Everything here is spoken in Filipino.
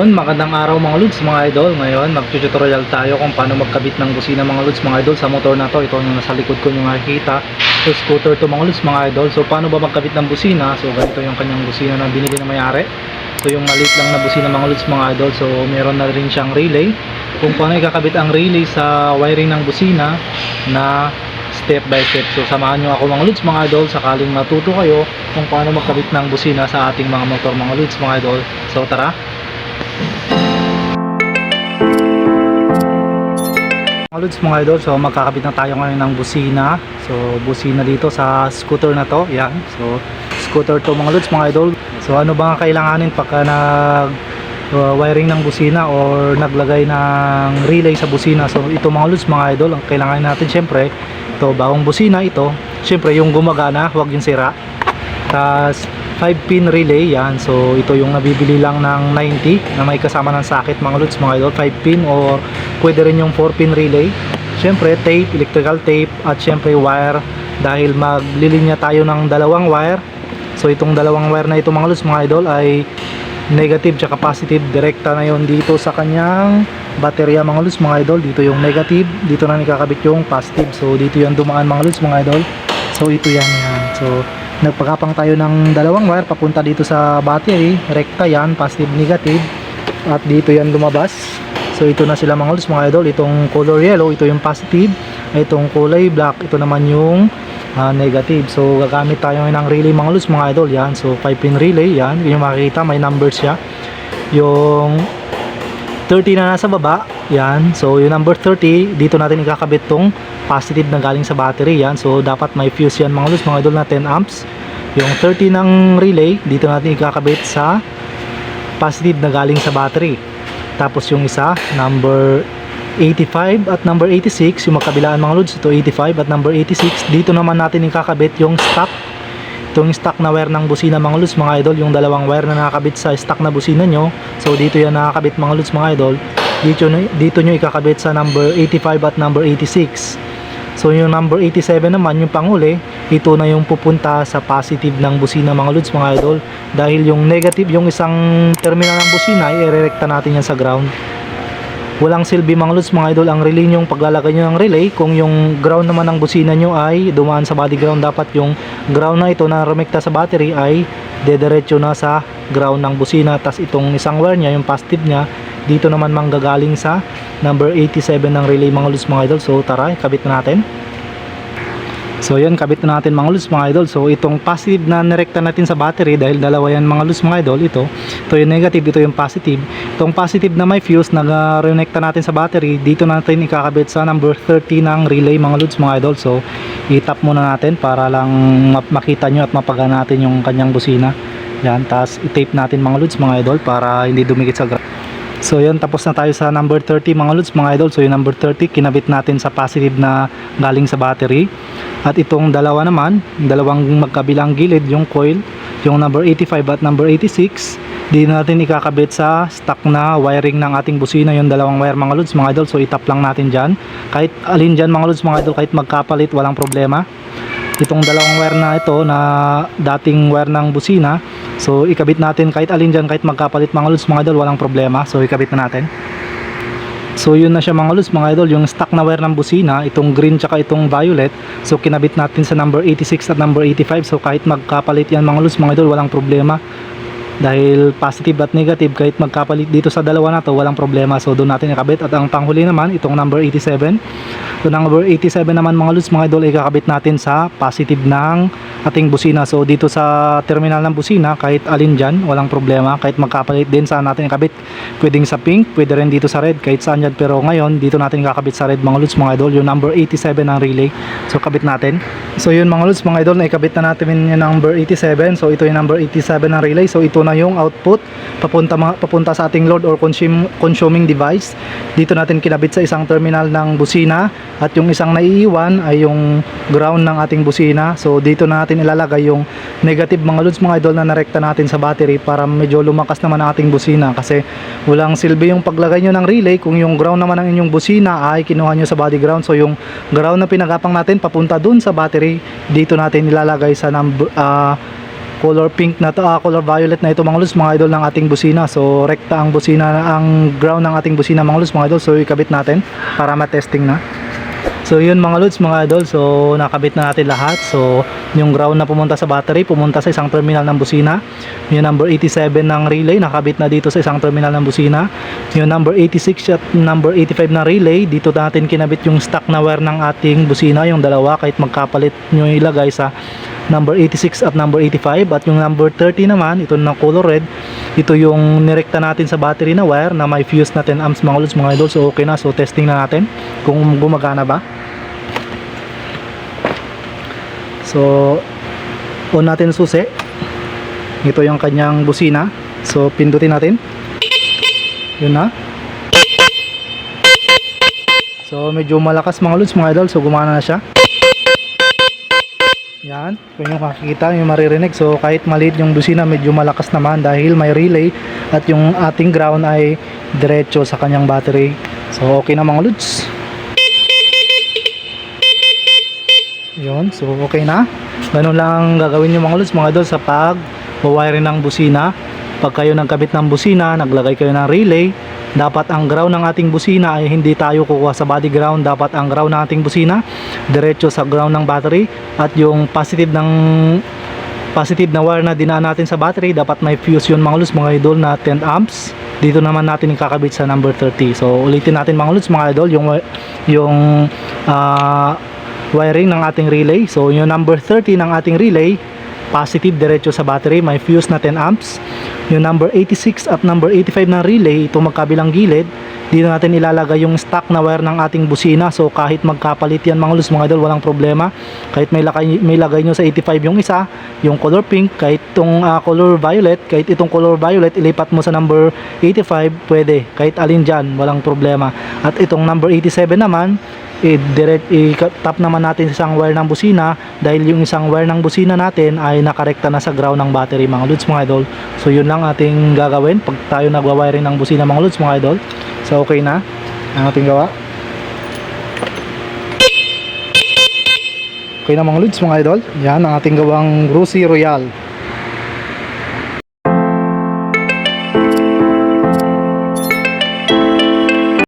Magandang araw mga lods, mga idol. Ngayon mag-tutorial tayo kung paano magkabit ng busina mga lods, mga idol, sa motor na to. Ito yung nasa likod ko yung nakikita. So scooter to mga lods, mga idol. So paano ba magkabit ng busina? So ganito yung kanyang busina na binili ng may-ari. So yung maliit lang na busina mga lods, mga idol. So meron na rin siyang relay. Kung paano ikakabit ang relay sa wiring ng busina na step by step. So samahan nyo ako mga lods, mga idol, sakaling matuto kayo kung paano magkabit ng busina sa ating mga motor mga lods, mga idol. So tara. Mga lods, mga idol, so magkakabit na tayo ngayon ng busina. So busina dito sa scooter na to. Yan, so scooter to mga lods, mga idol. So ano ba ang kailanganin pagka nag wiring ng busina or naglagay ng relay sa busina? So ito mga lods, mga idol, ang kailangan natin syempre, ito bagong busina ito, syempre yung gumagana, huwag yung sira. Tas 5-pin relay, yan. So ito yung nabibili lang ng 90 na may kasama ng socket mga lods, mga idol. 5-pin or pwede rin yung 4-pin relay. Syempre tape, electrical tape, at syempre wire, dahil maglilinya tayo ng dalawang wire. So itong dalawang wire na ito mga lods, mga idol, ay negative tsaka positive. Direkta na yon dito sa kanyang baterya mga lods, mga idol. Dito yung negative, dito na nikakabit yung positive. So dito yung dumaan mga lods, mga idol. So ito yan. So nagpakapang tayo ng dalawang wire papunta dito sa battery, rekta yan, positive negative, at dito yan lumabas. So ito na sila mga lods, mga idol. Itong color yellow, ito yung positive, itong kulay black, ito naman yung negative. So gagamit tayo ng relay mga lods, mga idol. Yan, so 5-pin relay, yan, yung makikita may numbers siya. Yung 30 na nasa baba, yan. So yung number 30, dito natin ikakabit tong positive na galing sa battery, yan. So dapat may fuse yan mga lods, mga idol, na 10 amps. Yung 30 ng relay, dito natin ikakabit sa positive na galing sa battery. Tapos yung isa, number 85 at number 86, yung magkabilaan mga lods, ito 85 at number 86, dito naman natin ikakabit yung stock. Itong stock na wire ng busina mga lods, mga idol, yung dalawang wire na nakakabit sa stock na busina nyo. So dito yan nakakabit mga lods, mga idol. Dito nyo ikakabit sa number 85 at number 86. So yung number 87 naman, yung panghuli, ito na yung pupunta sa positive ng busina mga lods, mga idol. Dahil yung negative, yung isang terminal ng busina, i-erekta natin yan sa ground. Walang silbi mga lods, mga idol, ang relay nyo, paglalagay nyo ng relay, kung yung ground naman ng busina nyo ay dumaan sa body ground, dapat yung ground na ito na rumekta sa battery ay dediretso na sa ground ng busina. Tas itong isang wire nya, yung positive nya, dito naman manggagaling sa number 87 ng relay mga lods, mga idol. So tara, kabit na natin. So yan, kabit na natin mga lods, mga idol. So itong positive na nirekta natin sa battery, dahil dalawa yan mga lods, mga idol, ito yung negative, ito yung positive. Itong positive na may fuse na reconnecta natin sa battery, dito natin ikakabit sa number 30 ng relay mga lods, mga idol. So i-tap muna natin para lang makita nyo at mapagana natin yung kanyang busina. Yan, tapos i-tape natin mga lods, mga idol, para hindi dumikit sa ground. So yan, tapos na tayo sa number 30 mga lods, mga idol. So yung number 30 kinabit natin sa positive na galing sa battery. At itong dalawa naman, dalawang magkabilang gilid, yung coil, yung number 85 at number 86, dito natin ikakabit sa stock na wiring ng ating busina, yung dalawang wire mga lods, mga idol. So itap lang natin dyan, kahit alin dyan mga lods, mga idol, kahit magkapalit, walang problema. Itong dalawang wire na ito na dating wire ng busina, so ikabit natin kahit alin dyan, kahit magkapalit mga lods, mga idol, walang problema. So ikabit na natin. So yun na siya mga lods, mga idol, yung stock na wire ng busina, itong green tsaka itong violet. So kinabit natin sa number 86 at number 85. So kahit magkapalit yan mga lods, mga idol, walang problema. Dahil positive at negative, kahit magkapalit dito sa dalawa na to, walang problema. So doon natin ikabit. At ang panghuli naman, itong number 87. So number 87 naman mga lods, mga idol, ikakabit natin sa positive ng ating busina. So dito sa terminal ng busina, kahit alin dyan, walang problema. Kahit magkapalit din, saan natin ikabit. Pwedeng sa pink, pwede rin dito sa red, kahit saan dyan. Pero ngayon, dito natin ikakabit sa red mga lods, mga idol, yung number 87 ng relay. So kabit natin. So yun mga lods, mga idol, na ikabit na natin yung number 87. So ito yung number 87 ng relay. So ito na yung output papunta sa ating load or consuming device. Dito natin kinabit sa isang terminal ng busina, at yung isang naiiwan ay yung ground ng ating busina. So dito na natin ilalagay yung negative mga lods, mga idol, na narekta natin sa battery, para medyo lumakas naman ang ating busina. Kasi walang silbi yung paglagay nyo ng relay kung yung ground naman ng inyong busina ay kinuha nyo sa body ground. So yung ground na pinagapang natin papunta dun sa battery, dito natin ilalagay sa color pink na to, color violet na ito mga lods mga idol ng ating busina. So rekta ang busina, ang ground ng ating busina mga lods mga idol. So ikabit natin para ma-testing na. So yun mga lods mga idol, so nakabit na natin lahat. So yung ground na pumunta sa battery, pumunta sa isang terminal ng busina. Yung number 87 ng relay, nakabit na dito sa isang terminal ng busina. Yung number 86 at number 85 ng relay, dito natin kinabit yung stock na wire ng ating busina, yung dalawa, kahit magkapalit nyo ilagay sa number 86 at number 85. At yung number 30 naman, ito na color red, ito yung nirekta natin sa battery na wire na may fuse na 10 amps mga lods mga idol. So okay na, so testing na natin kung gumagana ba. So on natin susi, ito yung kanyang busina. So pindutin natin, yun na. So medyo malakas mga lods mga idol, so gumana na siya. Yan, kung yung makikita, yung maririnig. So kahit maliit yung busina, medyo malakas naman dahil may relay at yung ating ground ay diretso sa kanyang battery. So okay na mga lods. Yun, so okay na. Ganun lang gagawin nyo mga lods mga idol sa pag-wiring ng busina. Pag kayo nagkabit ng busina, naglagay kayo ng relay, dapat ang ground ng ating busina ay hindi tayo kukuha sa body ground. Dapat ang ground ng ating busina diretso sa ground ng battery, at yung positive na wire na dinaan natin sa battery, dapat may fuse yun mga lods mga idol na 10 amps. Dito naman natin ikakabit sa number 30. So ulitin natin mga lods mga idol yung wiring ng ating relay. So yung number 30 ng ating relay, positive diretso sa battery, may fuse na 10 amps. Yung number 86 at number 85 ng relay, ito magkabilang gilid, dito natin ilalagay yung stock na wire ng ating busina. So kahit magkapalit yan mga lods mga idol, walang problema. Kahit may lagay nyo sa 85 yung isa, yung color pink, kahit itong color violet, kahit itong color violet ilipat mo sa number 85, pwede, kahit alin dyan, walang problema. At itong number 87 naman, i-tap naman natin sa isang wire ng busina, dahil yung isang wire ng busina natin ay nakarekta na sa ground ng battery mga lods mga idol. So yun lang ating gagawin pag tayo nagwa-wiring ng busina mga lods mga idol. So okay na ang ating gawa. Okay na mga lods mga idol, yan ang ating gawang Rusi Royale.